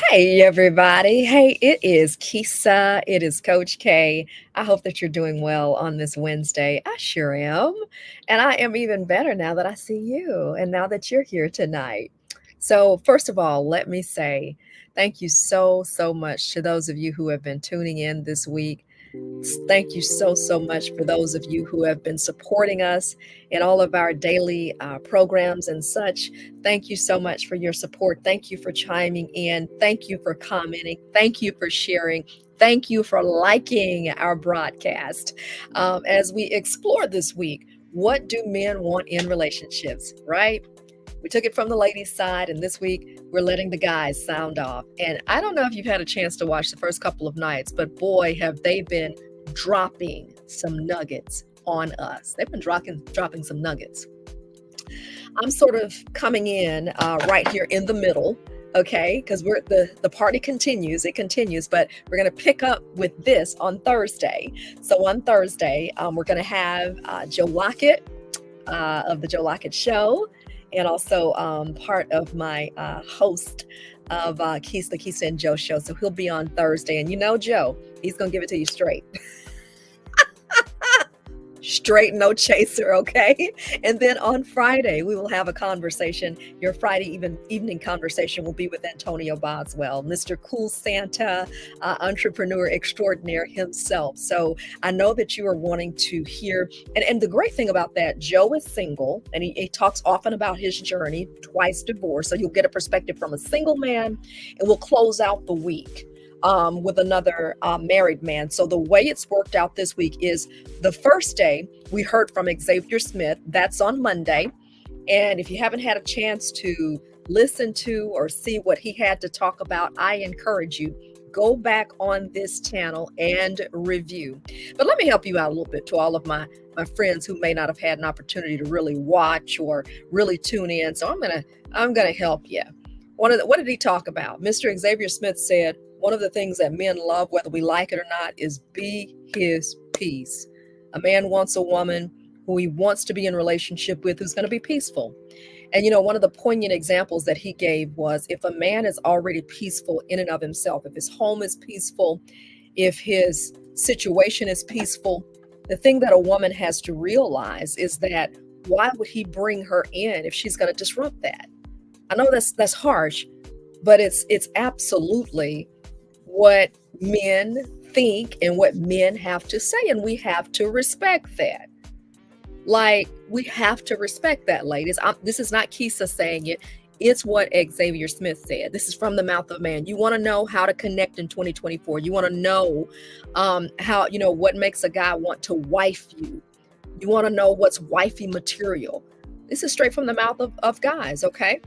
Hey, everybody. Hey, it is Kisa. It is Coach K. I hope that you're doing well on this Wednesday. I sure am. And I am even better now that I see you and now that you're here tonight. So, first of all, let me say thank you so much to those of you who have been tuning in this week. Thank you so much for those of you who have been supporting us in all of our daily programs and such. Thank you so much for your support. Thank you for chiming in. Thank you for commenting. Thank you for sharing. Thank you for liking our broadcast. As we explore this week, what do men want in relationships, right? We took it from the ladies' side, and this week we're letting the guys sound off. And I don't know if you've had a chance to watch the first couple of nights, but boy, have they been dropping some nuggets on us. They've been dropping some nuggets. I'm sort of coming in right here in the middle, okay? Because we're the party continues, it continues, but we're gonna pick up with this on Thursday. So on Thursday, we're gonna have Joe Lockett of the Joe Lockett Show, and also part of my host of the Keisa and Joe Show. So he'll be on Thursday, and you know Joe, he's gonna give it to you straight. Straight, no chaser, okay? And then on Friday, we will have a conversation. Your Friday evening conversation will be with Antonio Boswell, Mr. Cool Santa, entrepreneur extraordinaire himself. So I know that you are wanting to hear, and the great thing about that, Joe is single, and he talks often about his journey, twice divorced. So you'll get a perspective from a single man, and we'll close out the week with another married man. So the way it's worked out this week is the first day we heard from Xavier Smith. That's on Monday. And if you haven't had a chance to listen to or see what he had to talk about, I encourage you, go back on this channel and review. But let me help you out a little bit to all of my friends who may not have had an opportunity to really watch or really tune in. So I'm gonna help you. What did he talk about? Mr. Xavier Smith said, one of the things that men love, whether we like it or not, is be his peace. A man wants a woman who he wants to be in relationship with who's going to be peaceful. And one of the poignant examples that he gave was if a man is already peaceful in and of himself, if his home is peaceful, if his situation is peaceful, the thing that a woman has to realize is that why would he bring her in if she's going to disrupt that? I know that's harsh, but it's absolutely what men think and what men have to say, and we have to respect that. Like, we have to respect that, ladies. This is not Kisa saying it. It's what Xavier Smith said. This is from the mouth of man. You want to know how to connect in 2024. You want to know how, what makes a guy want to wife you. You want to know what's wifey material. This is straight from the mouth of guys, okay?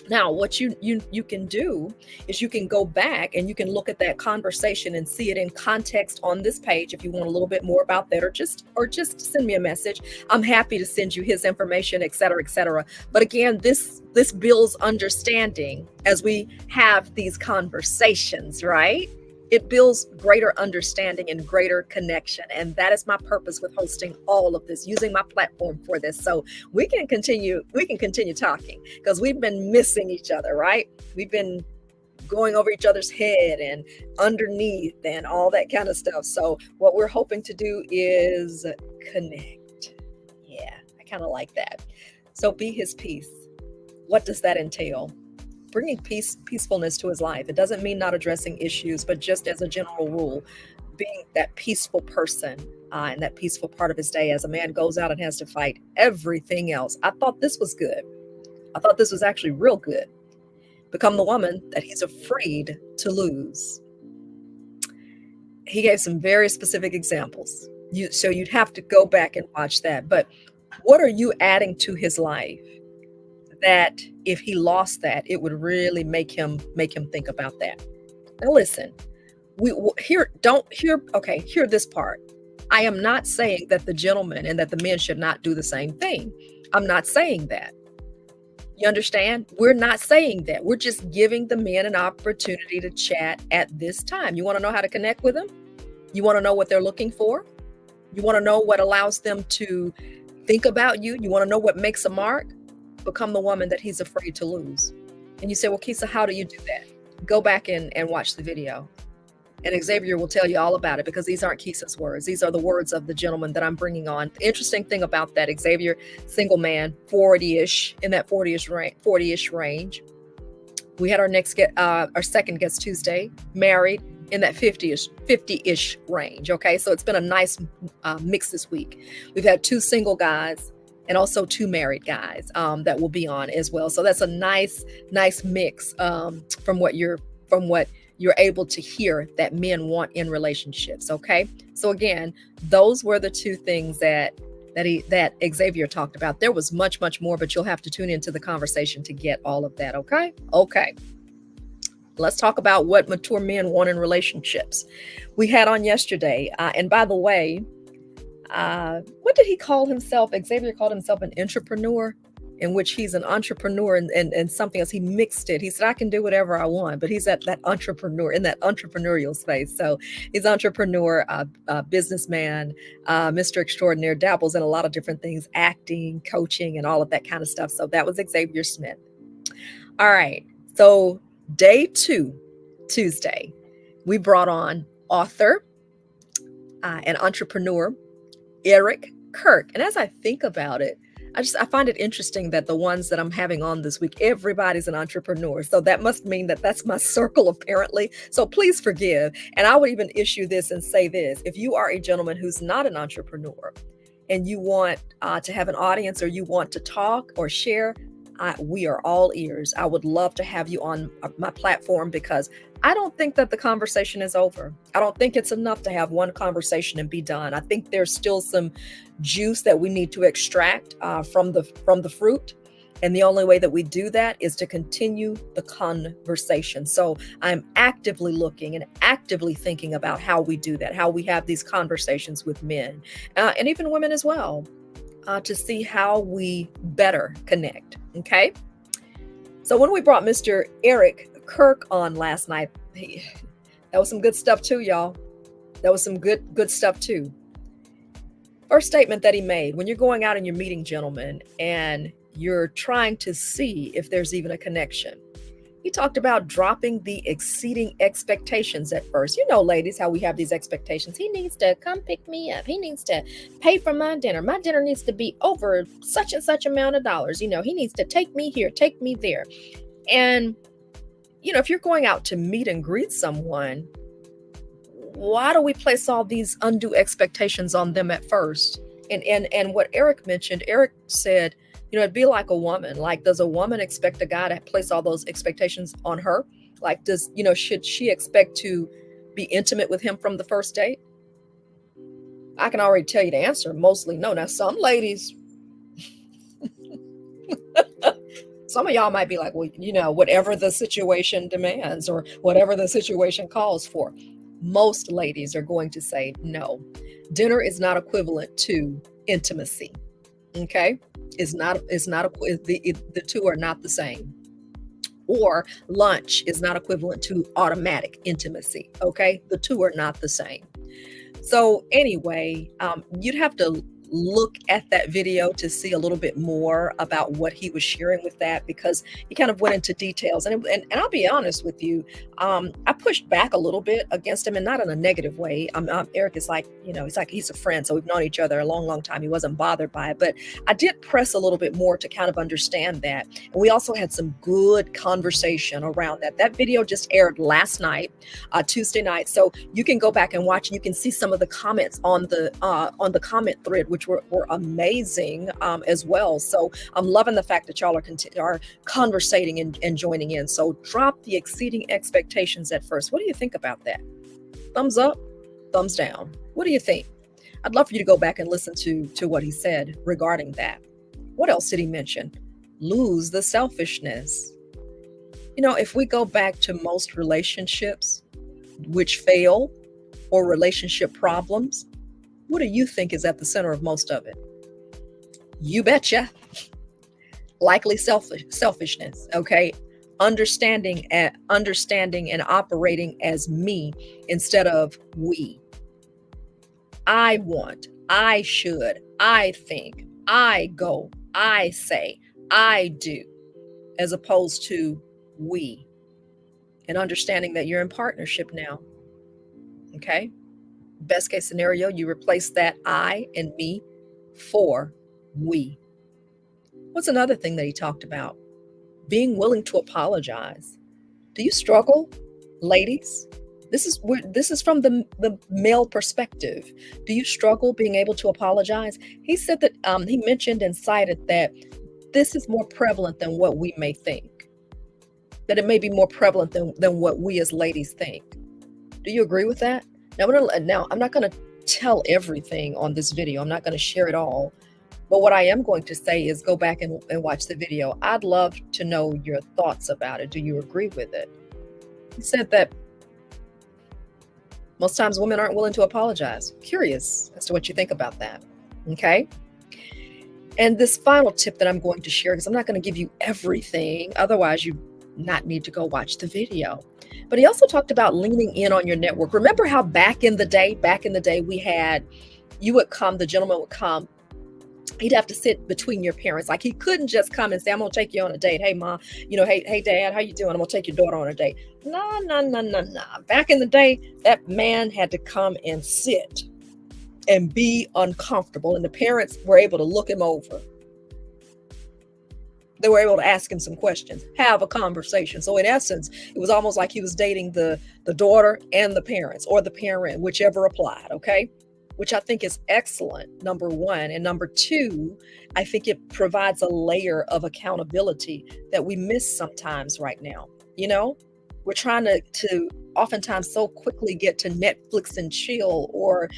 Now, what you can do is you can go back and you can look at that conversation and see it in context on this page if you want a little bit more about that, or just send me a message. I'm happy to send you his information, et cetera, et cetera. But again, this builds understanding as we have these conversations, right? It builds greater understanding and greater connection. And that is my purpose with hosting all of this, using my platform for this. So we can continue talking because we've been missing each other, right? We've been going over each other's head and underneath and all that kind of stuff. So what we're hoping to do is connect. Yeah, I kind of like that. So be his peace. What does that entail? Bringing peacefulness to his life. It doesn't mean not addressing issues, but just as a general rule, being that peaceful person and that peaceful part of his day as a man goes out and has to fight everything else. I thought this was good. I thought this was actually real good. Become the woman that he's afraid to lose. He gave some very specific examples. So you'd have to go back and watch that. But what are you adding to his life that if he lost that, it would really make him think about that? Now listen, hear this part. I am not saying that the gentleman and that the men should not do the same thing. I'm not saying that. You understand? We're not saying that. We're just giving the men an opportunity to chat at this time. You want to know how to connect with them? You want to know what they're looking for? You want to know what allows them to think about you? You want to know what makes a mark? Become the woman that he's afraid to lose. And you say, well, Kisa, how do you do that? Go back and watch the video. And Xavier will tell you all about it, because these aren't Keesa's words. These are the words of the gentleman that I'm bringing on. The interesting thing about that, Xavier, single man, 40-ish, in that 40-ish range. We had our second guest Tuesday, married, in that 50-ish range. Okay, so it's been a nice mix this week. We've had 2 single guys and also 2 married guys that will be on as well. So that's a nice mix from what you're able to hear that men want in relationships. Okay, so again, those were the 2 things that Xavier talked about. There was much more, but you'll have to tune into the conversation to get all of that. Okay. Let's talk about what mature men want in relationships. We had on yesterday, and by the way, what did he call himself? Xavier called himself an entrepreneur, in which he's an entrepreneur and something else. He mixed it. He said, I can do whatever I want, but he's at that entrepreneur, in that entrepreneurial space. So he's entrepreneur, businessman, Mr. Extraordinaire, dabbles in a lot of different things, acting, coaching, and all of that kind of stuff. So that was Xavier Smith. All right. So day 2, Tuesday, we brought on author and entrepreneur Eric Kirk. And as I think about it, I find it interesting that the ones that I'm having on this week, everybody's an entrepreneur. So that must mean that that's my circle, apparently. So please forgive. And I would even issue this and say this: if you are a gentleman who's not an entrepreneur and you want to have an audience, or you want to talk or share, we are all ears. I would love to have you on my platform, because I don't think that the conversation is over. I don't think it's enough to have one conversation and be done. I think there's still some juice that we need to extract from the fruit. And the only way that we do that is to continue the conversation. So I'm actively looking and actively thinking about how we do that, how we have these conversations with men and even women as well, to see how we better connect. Okay. So when we brought Mr. Eric Kirk on last night, that was some good stuff too, y'all. That was some good stuff too. First statement that he made: when you're going out and you're meeting gentlemen and you're trying to see if there's even a connection, he talked about dropping the exceeding expectations at first. You know, ladies, how we have these expectations. He needs to come pick me up. He needs to pay for my dinner. My dinner needs to be over such and such amount of dollars. You know, he needs to take me here, take me there. And, you know, if you're going out to meet and greet someone, why do we place all these undue expectations on them at first? And what Eric mentioned, Eric said, you know, it'd be like a woman. Like, does a woman expect a guy to place all those expectations on her? Like, should she expect to be intimate with him from the first date? I can already tell you the answer. Mostly no. Now, some ladies, some of y'all might be like, well, you know, whatever the situation demands or whatever the situation calls for. Most ladies are going to say no. Dinner is not equivalent to intimacy. Okay, the 2 are not the same. Or lunch is not equivalent to automatic intimacy. Okay, the 2 are not the same. So anyway, you'd have to look at that video to see a little bit more about what he was sharing with that, because he kind of went into details. And I'll be honest with you, I pushed back a little bit against him, and not in a negative way. Eric is like, you know, he's a friend, so we've known each other a long time. He wasn't bothered by it, but I did press a little bit more to kind of understand that. And we also had some good conversation around that. That video just aired last night, Tuesday night, so you can go back and watch, and you can see some of the comments on the comment thread, which were amazing as well. So I'm loving the fact that y'all are conversating and joining in. So drop the exceeding expectations at first. What do you think about that? Thumbs up, thumbs down. What do you think? I'd love for you to go back and listen to what he said regarding that. What else did he mention? Lose the selfishness. You know, if we go back to most relationships which fail, or relationship problems, what do you think is at the center of most of it? You betcha. Likely selfishness. Okay. Understanding and operating as me instead of we. I want, I should, I think, I go, I say, I do, as opposed to we. and understanding that you're in partnership now. Okay. Best case scenario, you replace that I and me for we. What's another thing that he talked about? Being willing to apologize. Do you struggle, ladies? This is from the male perspective. Do you struggle being able to apologize? He said that he mentioned and cited that this is more prevalent than what we may think. That it may be more prevalent than what we as ladies think. Do you agree with that? Now I'm not going to tell everything on this video. I'm not going to share it all. But what I am going to say is go back and watch the video. I'd love to know your thoughts about it. Do you agree with it? He said that most times women aren't willing to apologize. Curious as to what you think about that. Okay. And this final tip that I'm going to share, because I'm not going to give you everything, otherwise you not need to go watch the video. But he also talked about leaning in on your network. Remember how back in the day we had, the gentleman would come, he'd have to sit between your parents. Like he couldn't just come and say, I'm gonna take you on a date. Hey mom, hey dad, how you doing? I'm gonna take your daughter on a date. No. Back in the day, that man had to come and sit and be uncomfortable. And the parents were able to look him over. They were able to ask him some questions, have a conversation. So in essence, it was almost like he was dating the daughter and the parents, or the parent, whichever applied, okay? Which I think is excellent, number one. And number two, I think it provides a layer of accountability that we miss sometimes right now. We're trying to oftentimes so quickly get to Netflix and chill, or,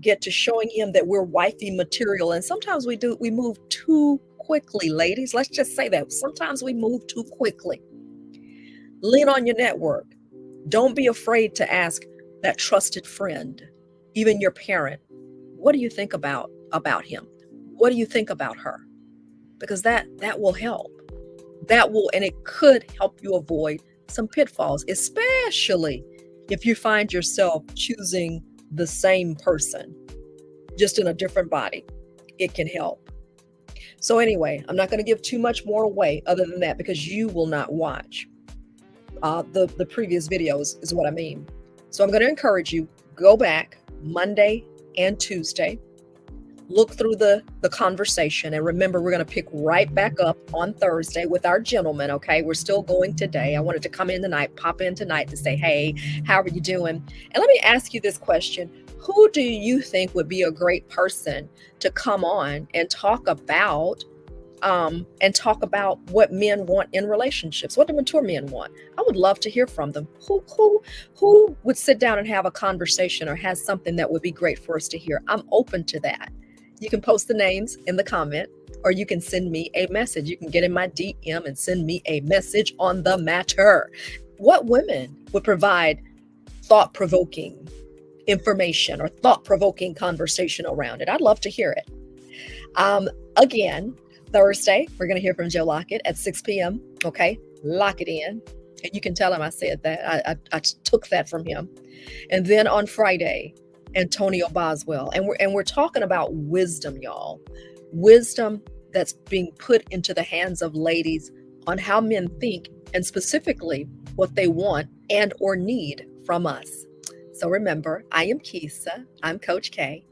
get to showing him that we're wifey material. And sometimes we move too quickly, ladies. Let's just say that. Sometimes we move too quickly. Lean on your network. Don't be afraid to ask that trusted friend, even your parent, what do you think about him? What do you think about her? Because that will help. And it could help you avoid some pitfalls, especially if you find yourself choosing the same person, just in a different body. It can help. So anyway, I'm not going to give too much more away other than that, because you will not watch the previous videos is what I mean. So I'm going to encourage you, go back Monday and Tuesday, look through the conversation, and remember, we're going to pick right back up on Thursday with our gentleman. Okay, we're still going today. I wanted to come in tonight, pop in tonight to say, hey, how are you doing? And let me ask you this question. Who do you think would be a great person to come on and talk about what men want in relationships, what the mature men want? I would love to hear from them. Who would sit down and have a conversation, or has something that would be great for us to hear? I'm open to that. You can post the names in the comment, or you can send me a message. You can get in my DM and send me a message on the matter. What women would provide thought-provoking information or thought-provoking conversation around it? I'd love to hear it. Again, Thursday, we're going to hear from Joe Lockett at 6 p.m. Okay, lock it in. And you can tell him I said that. I took that from him. And then on Friday, Antonio Boswell. And we're talking about wisdom, y'all. Wisdom that's being put into the hands of ladies on how men think, and specifically what they want and or need from us. So remember, I am Keisa. I'm Coach K.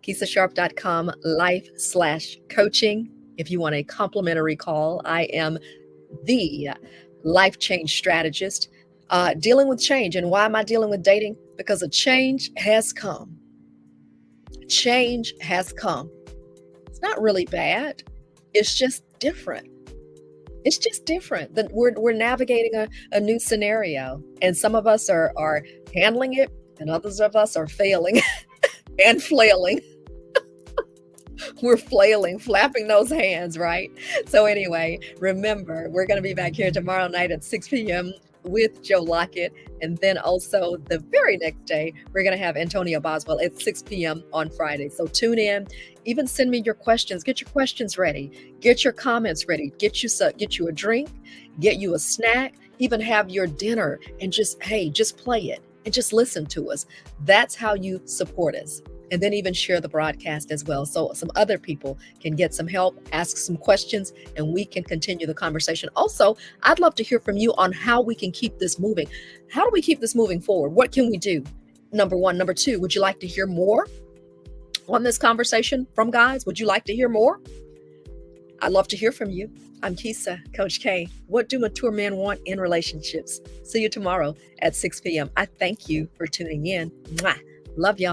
KeisaSharp.com life/coaching. If you want a complimentary call, I am the life change strategist, dealing with change. And why am I dealing with dating? Because a change has come. Change has come. It's not really bad. It's just different. It's just different. We're navigating a new scenario, and some of us are handling it, and others of us are failing and flailing. We're flailing, flapping those hands, right? So anyway, remember, we're going to be back here tomorrow night at 6 p.m. with Joe Lockett. And then also the very next day, we're going to have Antonio Boswell at 6 p.m. on Friday. So tune in. Even send me your questions. Get your questions ready. Get your comments ready. Get you a drink. Get you a snack. Even have your dinner and just play it and just listen to us. That's how you support us. and then even share the broadcast as well. So some other people can get some help, ask some questions, and we can continue the conversation. Also, I'd love to hear from you on how we can keep this moving. How do we keep this moving forward? What can we do? Number one. Number two, would you like to hear more on this conversation from guys? Would you like to hear more? I'd love to hear from you. I'm Kisa, Coach K. What do mature men want in relationships? See you tomorrow at 6 p.m. I thank you for tuning in. Mwah. Love y'all.